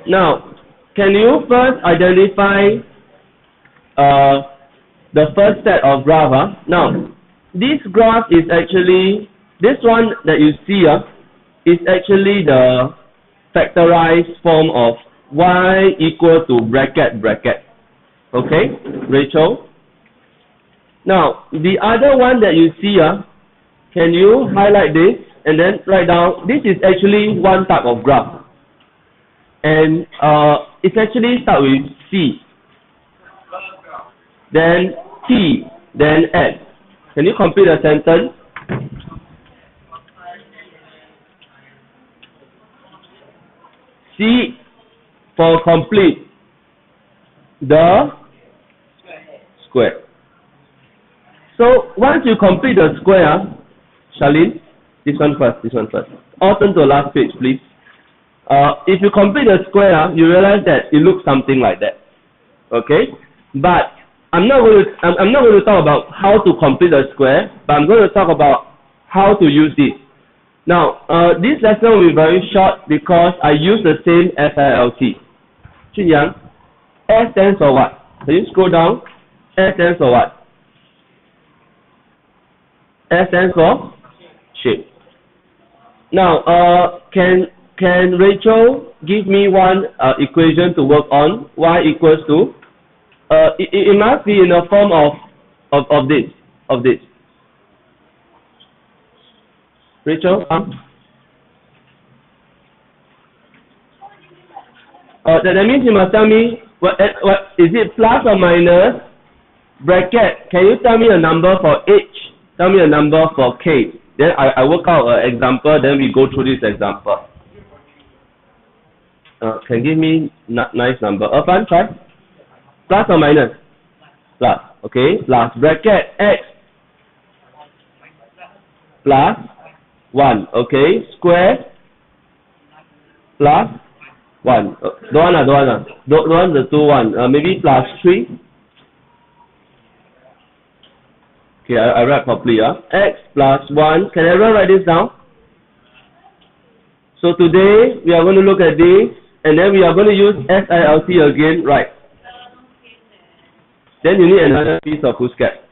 Now, can you first identify the first set of graph? Now, this graph is actually, this one that you see is actually the factorized form of y equal to bracket. Okay, Rachel? Now, the other one that you see, can you highlight this and then write down, this is actually one type of graph. And it's actually start with C, then T, then S. Can you complete the sentence? C for complete the square. So once you complete the square, Charlene, this one first. All turn to the last page, please. If you complete the square, you realize that it looks something like that. Okay, but I'm not going to talk about how to complete the square, but I'm going to talk about how to use this. Now, this lesson will be very short because I use the same SILT. Chunyang, S stands for what? Can you scroll down? S stands for what? S stands for shape. Now, can Rachel give me one equation to work on? Y equals to, it must be in the form of this. Rachel? That means you must tell me what is it, plus or minus bracket. Can you tell me a number for H? Tell me a number for K. Then I work out an example, then we go through this example. Can give me nice number. Irfan, try. Plus or minus? Plus. Okay. Plus bracket X plus 1. Okay. Square plus 1. Don't want the 2 1. Maybe plus 3. Okay, I write properly. X plus 1. Can everyone write this down? So today we are going to look at this, and then we are going to use SILT again, right? Then you need another piece of foolscap.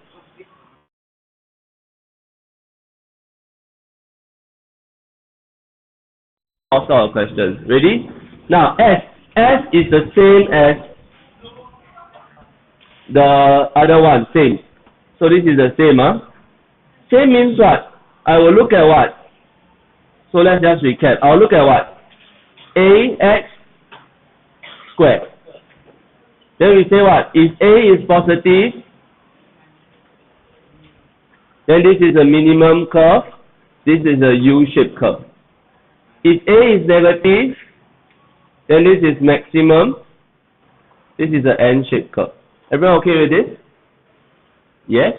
All sort of questions. Ready? Now S is the same as the other one, same. So this is the same. Same means what? I will look at what? So let's just recap. I'll look at what? AX squared. Then we say what? If A is positive, then this is a minimum curve. This is a U-shaped curve. If A is negative, then this is maximum. This is an N-shaped curve. Everyone okay with this? Yes?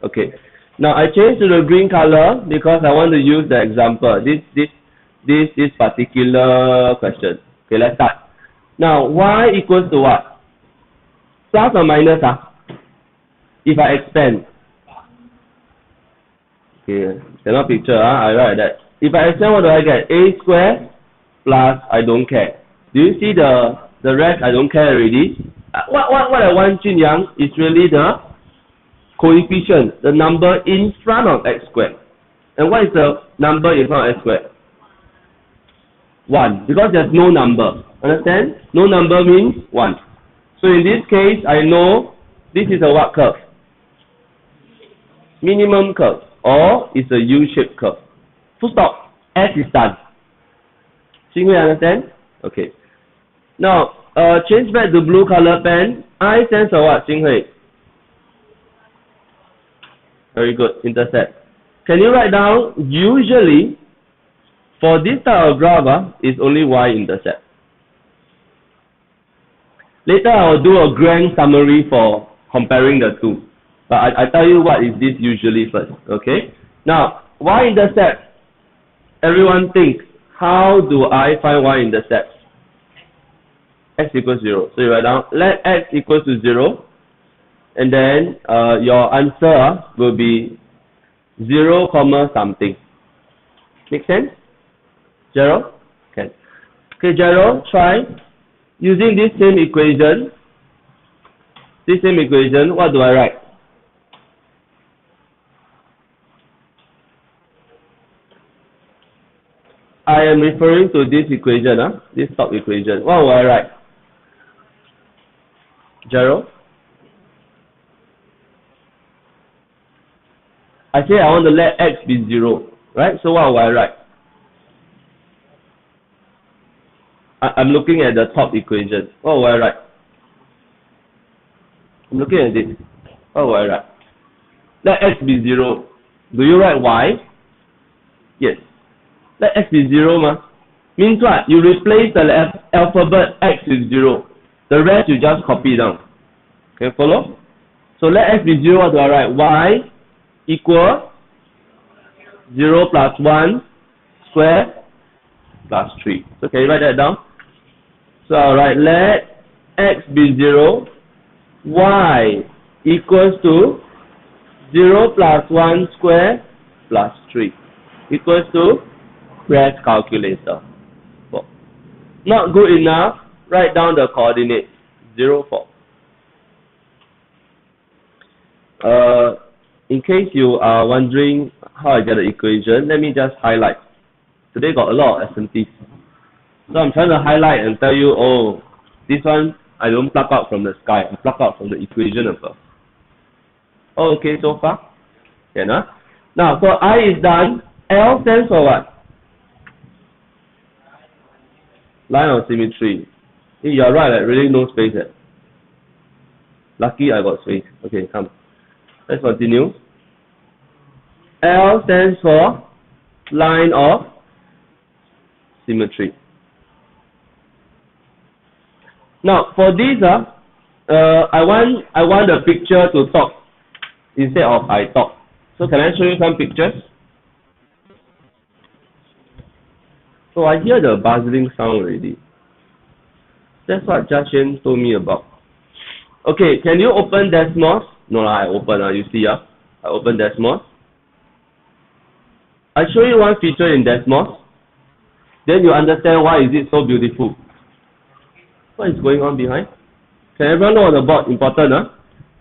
Okay. Now I change to the green color because I want to use the example. This particular question. Okay, let's start. Now y equals to what? Plus or minus? If I expand. Okay, cannot picture. I write that. If I expand, what do I get? A squared plus I don't care. Do you see the rest? I don't care already. What I want, Junyang, is really the coefficient, the number in front of x squared. And what is the number in front of x squared? 1, because there's no number. Understand? No number means 1. So in this case, I know this is a what curve? Minimum curve, or it's a U-shaped curve. Full stop. S is done. Xinghui, understand? Okay. Now, change back to blue color pen. I stands for what, Xinghui? Very good. Intercept. Can you write down, usually, for this type of graph, is only y-intercept. Later, I will do a grand summary for comparing the two. But I tell you what is this usually first. Okay? Now, y-intercept. Everyone thinks, how do I find y-intercept? X equals 0. So you write down, let x equals to 0. And then your answer will be 0, something. Make sense? Gerald? Okay. Okay, Gerald, try. using this same equation, what do I write? I am referring to this equation, this top equation. What will I write? Gerald? I say I want to let x be 0, right? So what will I write? I'm looking at the top equation. What will I write? I'm looking at this. What will I write? Let x be 0. Do you write y? Yes. Let x be 0, means what? You replace the alphabet x with 0. The rest you just copy down. Okay, follow? So let x be 0, what do I write? Y equal 0 plus 1 square plus 3. So can you write that down? So I'll write let x be 0, y equals to 0 plus 1 square plus 3 equals to press calculator. 4. Not good enough, write down the coordinates 0, 4. In case you are wondering how I get the equation, let me just highlight. Today got a lot of SMTs. So I'm trying to highlight and tell you, oh, this one I don't pluck out from the sky, I pluck out from the equation above. Oh, okay, so far? Okay, nah? Now, so I is done. L stands for what? Line of symmetry. Hey, you're right, really no space. Lucky I got space. Okay, come. Let's continue. L stands for line of symmetry. Now, for this, I want the picture to talk instead of I talk. So can I show you some pictures? So I hear the buzzing sound already. That's what Jia Xuan told me about. Okay, can you open Desmos? No, I open. You see, I open Desmos. I show you one feature in Desmos. Then you understand why is it so beautiful. What is going on behind? Can everyone know on the board? Important,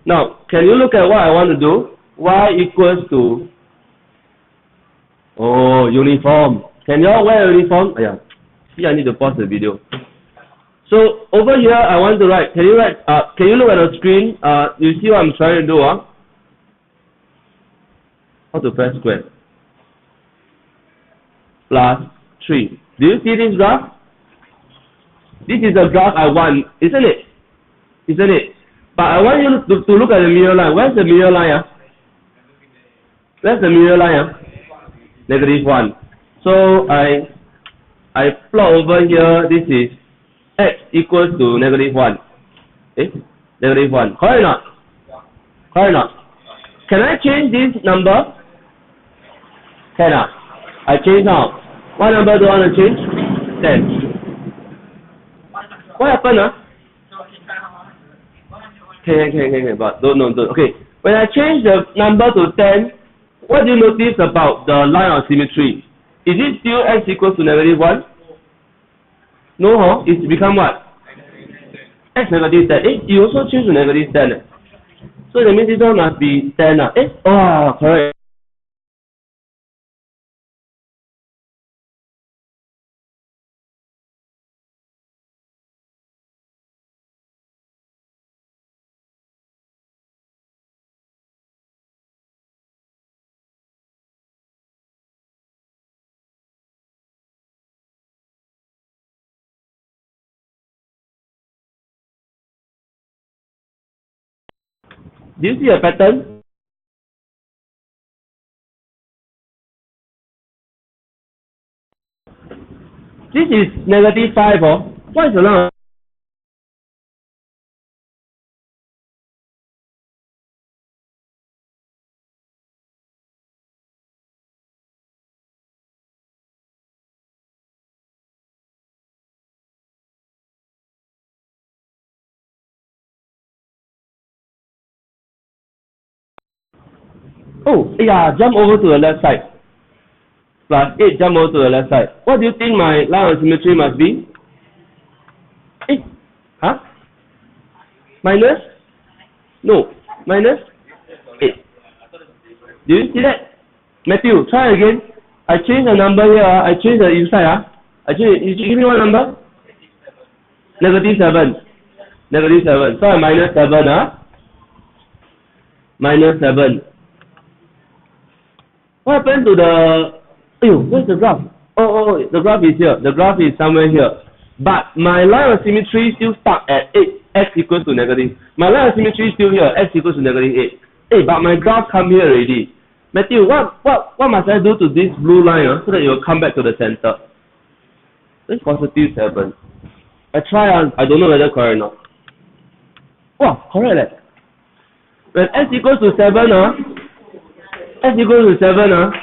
Now, can you look at what I want to do? Y equals to, uniform. Can you all wear a uniform? See, I need to pause the video. So over here, I want to write. Can you write? Can you look at the screen? You see what I'm trying to do? How to press square? Plus 3. Do you see this graph? This is the graph I want, isn't it? Isn't it? But I want you to look at the mirror line. Where's the mirror line? Where's the mirror line? -1. So I plot over here. This is x equals to -1. -1. Correct or not? Correct or not? Can I change this number? Can I change now. What number do I want to change? 10. What happened? Okay, but don't. Okay, when I change the number to 10, what do you notice about the line of symmetry? Is it still x equals to -1? No, it's become what? X -10. You also change to -10. So that means this one must be 10. Correct. Do you see a pattern? This is -5. What is the line? Jump over to the left side. Plus 8, jump over to the left side. What do you think my line of symmetry must be? Huh? Minus? No. Minus 8. Do you see that? Matthew, try again. I change the number here. I change the inside. You give me what number? Negative 7. Negative 7. So I minus 7. Minus 7. What happened to the... where's the graph? Oh, the graph is here. The graph is somewhere here. But my line of symmetry still stuck at 8. X equals to negative. My line of symmetry is still here. X equals to negative 8. But my graph come here already. Matthew, what must I do to this blue line so that it will come back to the center? It's positive 7. I try I don't know whether correct or not. Wow, correct. When x equals to 7,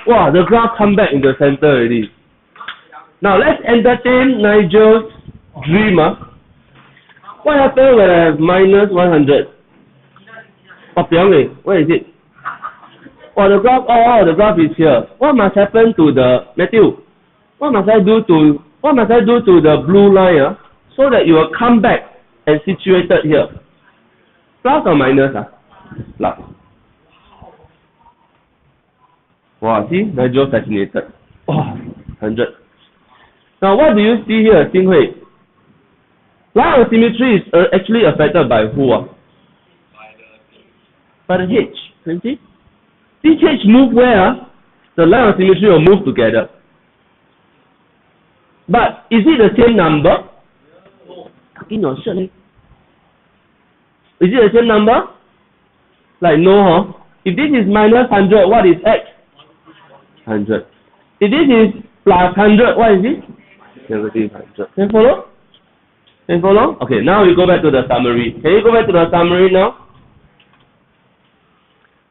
wow, the graph come back in the center already. Now let's entertain Nigel's dream. What happens when I have minus 100? Where is it? Oh, the graph is here. What must happen to the Matthew? What must I do to the blue line so that you will come back and situated here? Plus or minus? Plus. Wow, see, Nigel fascinated. Oh, 100. Now what do you see here, Xinghui? Line of symmetry is actually affected by who? By the H. Can you see? This H move where? The line of symmetry will move together. But is it the same number? In your shirt, is it the same number? Like no, If this is minus 100, what is X? 100. If this is plus 100, what is this? Negative 100. Can you follow? Can you follow? Okay, now we go back to the summary. Can you go back to the summary now?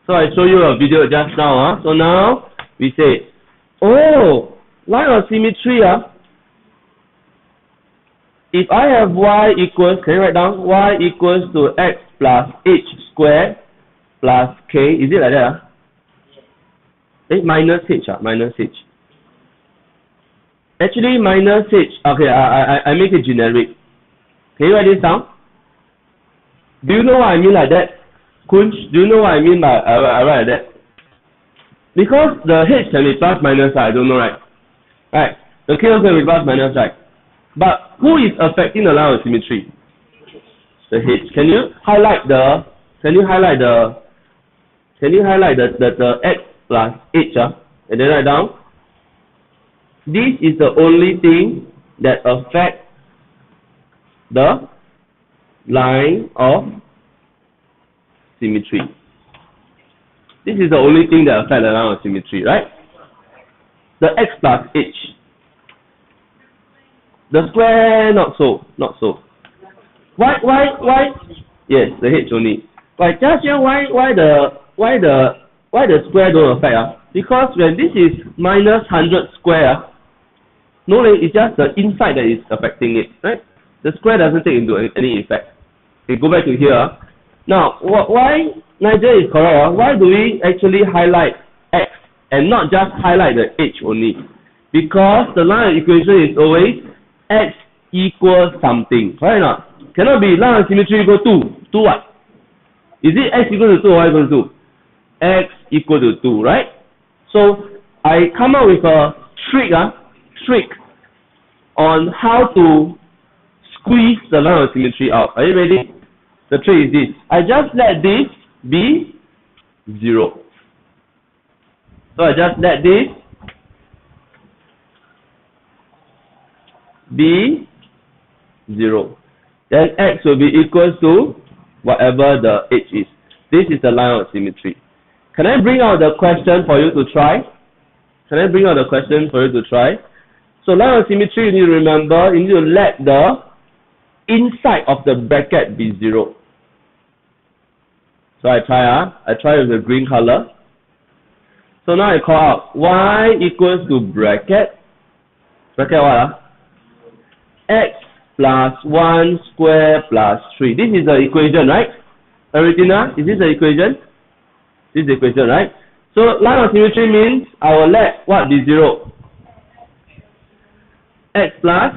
So I show you a video just now. So now we say, oh, line of symmetry. If I have y equals, can you write down? Y equals to x plus h squared plus k. Is it like that? Minus h. Minus h. Actually, minus h. Okay, I make it generic. Can you write this down? Do you know what I mean like that? Kunj, do you know what I mean by I write like that? Because the h can be plus minus, I don't know, right? Right. The k also can be plus minus, right? But who is affecting the line of symmetry? The h. Can you highlight the x plus h, and then write down? This is the only thing that affects the line of symmetry. This is the only thing that affects the line of symmetry, right? The x plus h. The square, not so. Why? Yes, the h only. But just here, why the square don't affect? Because when this is minus 100 square, no, it's just the inside that is affecting it, right? The square doesn't take into any effect. Okay, go back to here. Now, why Nigel is correct? Why do we actually highlight x and not just highlight the h only? Because the line of equation is always x equals something, right or not? Cannot be line of symmetry equal to 2 what? Is it x equal to 2 or y equal to 2? X equal to 2, right? So I come up with a trick on how to squeeze the line of symmetry out. Are you ready? The trick is this. I just let this be 0. So I just let this be 0. Then x will be equal to whatever the h is. This is the line of symmetry. Can I bring out the question for you to try? So line of symmetry, you need to remember, you need to let the inside of the bracket be 0. So I try with the green color. So now I call out y equals to bracket what? X plus 1 square plus 3. This is the equation, right? Aritina, is this the equation? This is the equation, right? So line of symmetry means I will let what be 0? X plus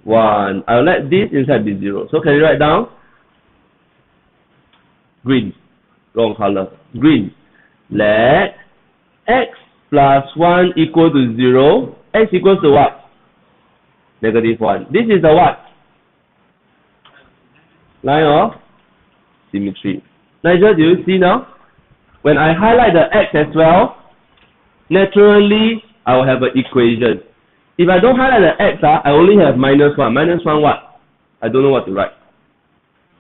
1. I'll let this inside be 0. So can you write down? Green. Wrong color. Green. Let x plus 1 equal to 0. X equals to what? Negative 1. This is a what? Line of symmetry. Nigel, do you see now? When I highlight the x as well, naturally, I will have an equation. If I don't highlight the x, I only have minus 1. Minus 1 what? I don't know what to write.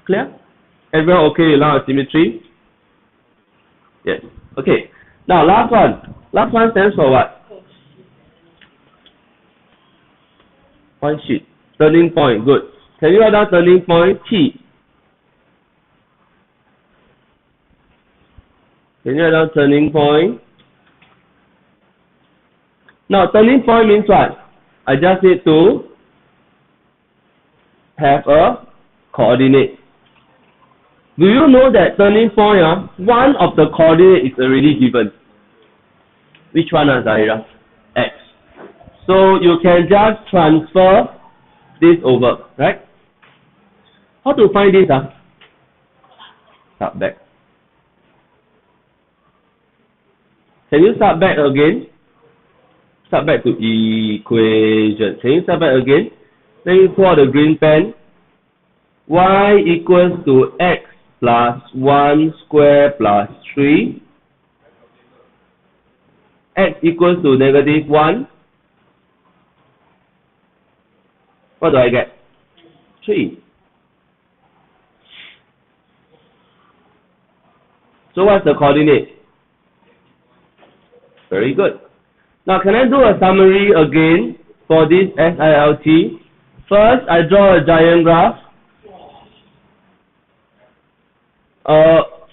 Clear? Everyone okay with line of symmetry? Yes. Okay. Now, last one. Last one stands for what? Point sheet. Turning point. Good. Can you write down turning point? T. Can you write down turning point? Now, turning point means what? I just need to have a coordinate. Do you know that turning point, one of the coordinate is already given? Which one, Zahira? X. So you can just transfer this over, right? How to find this? Start back. Can you start back again? Start back to equation. Can you start back again? Then you pull out the green pen. Y equals to x plus 1 square plus 3. X equals to negative 1. What do I get? 3. So what's the coordinate? Very good. Now can I do a summary again for this SILT? First, I draw a giant graph.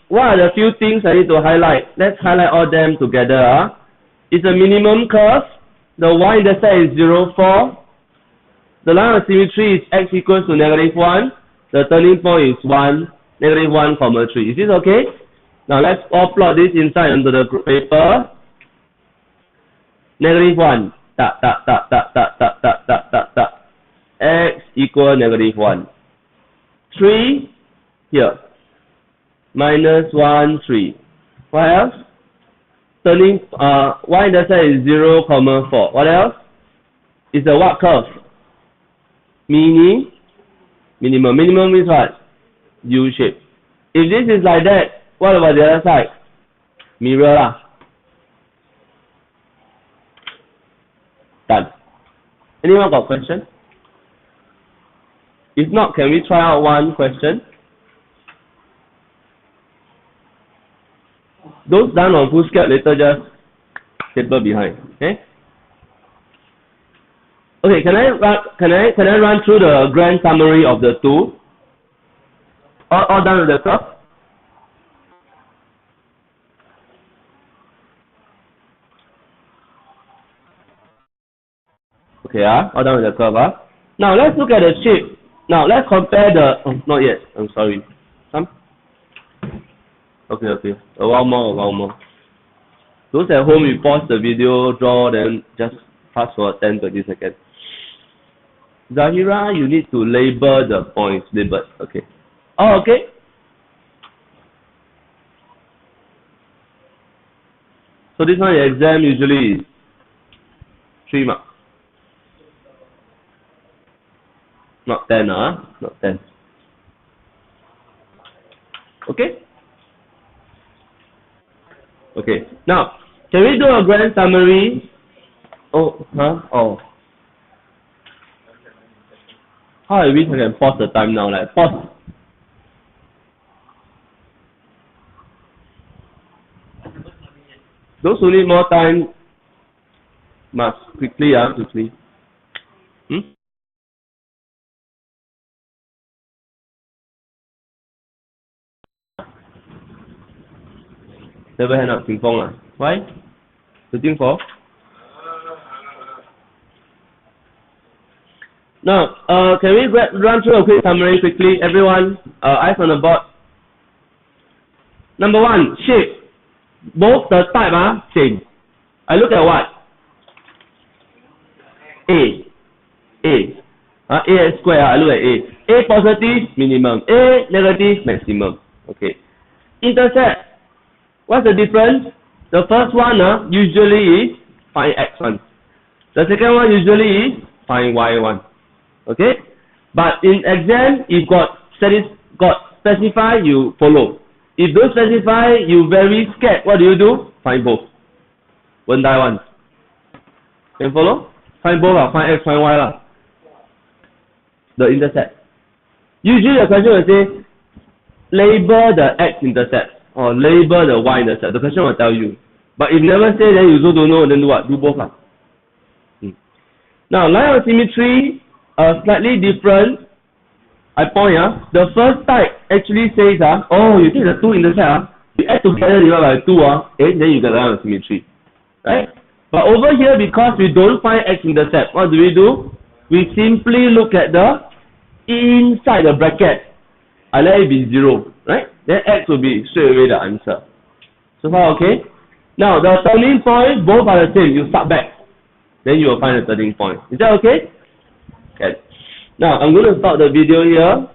What are the few things I need to highlight? Let's highlight all them together. It's a minimum curve. The y-intercept is 0, 4. The line of symmetry is x equals to negative 1. The turning point is 1, negative 1, 3. Is this okay? Now let's all plot this inside onto the paper. Negative 1. X equal negative 1. 3 here. Minus 1, 3. What else? Turning y-intercept is 0, 4. What else? It's a what curve? Minimum. Minimum is what? U shape. If this is like that, what about the other side? Mirror lah. Done. Anyone got question? If not, can we try out one question? Those done on foolscap later just staple behind. Okay? Okay, can I run through the grand summary of the two? All done with the curve? Okay, all done with the curve. Now let's look at the shape. Now let's compare the not yet. I'm sorry. Some? Okay. A while more. Those at home, you pause the video, draw, then just fast forward 10-20 seconds. Zahira, you need to label the points. Label. Okay. Oh, okay. So this one, your exam usually is 3 marks. Not 10, not 10. Okay? Okay. Now, can we do a grand summary? Oh. How I wish I can pause the time now, like pause. Those who need more time must quickly. Never hand up ping pong. Why? Waiting for? Now, can we run through a quick summary quickly? Everyone, eyes on the board. Number 1, shape. Both the type are same. I look at what? A. A square, I look at A. A positive, minimum. A negative, maximum. Okay. Intercept. What's the difference? The first one usually is find x1. The second one usually is find y1. Okay? But in exam, if got specify, you follow. If don't specify, you very scared. What do? Find both. One die one. Can follow? Find both, find x, find y lah. The intercept. Usually the question will say, label the x-intercept or label the y-intercept. The question will tell you. But if never say, then you also don't know, then do what? Do both lah. Now, line of symmetry, slightly different. I point, the first type actually says, oh, you take the two intercept, you add together divided by 2, then you get line of symmetry. Right? But over here, because we don't find x-intercept, what do? We simply look at the inside the bracket. I let it be 0, right? Then x will be straight away the answer. So far, okay? Now, the turning point, both are the same. You start back. Then you will find the turning point. Is that okay? Okay. Now, I'm going to stop the video here.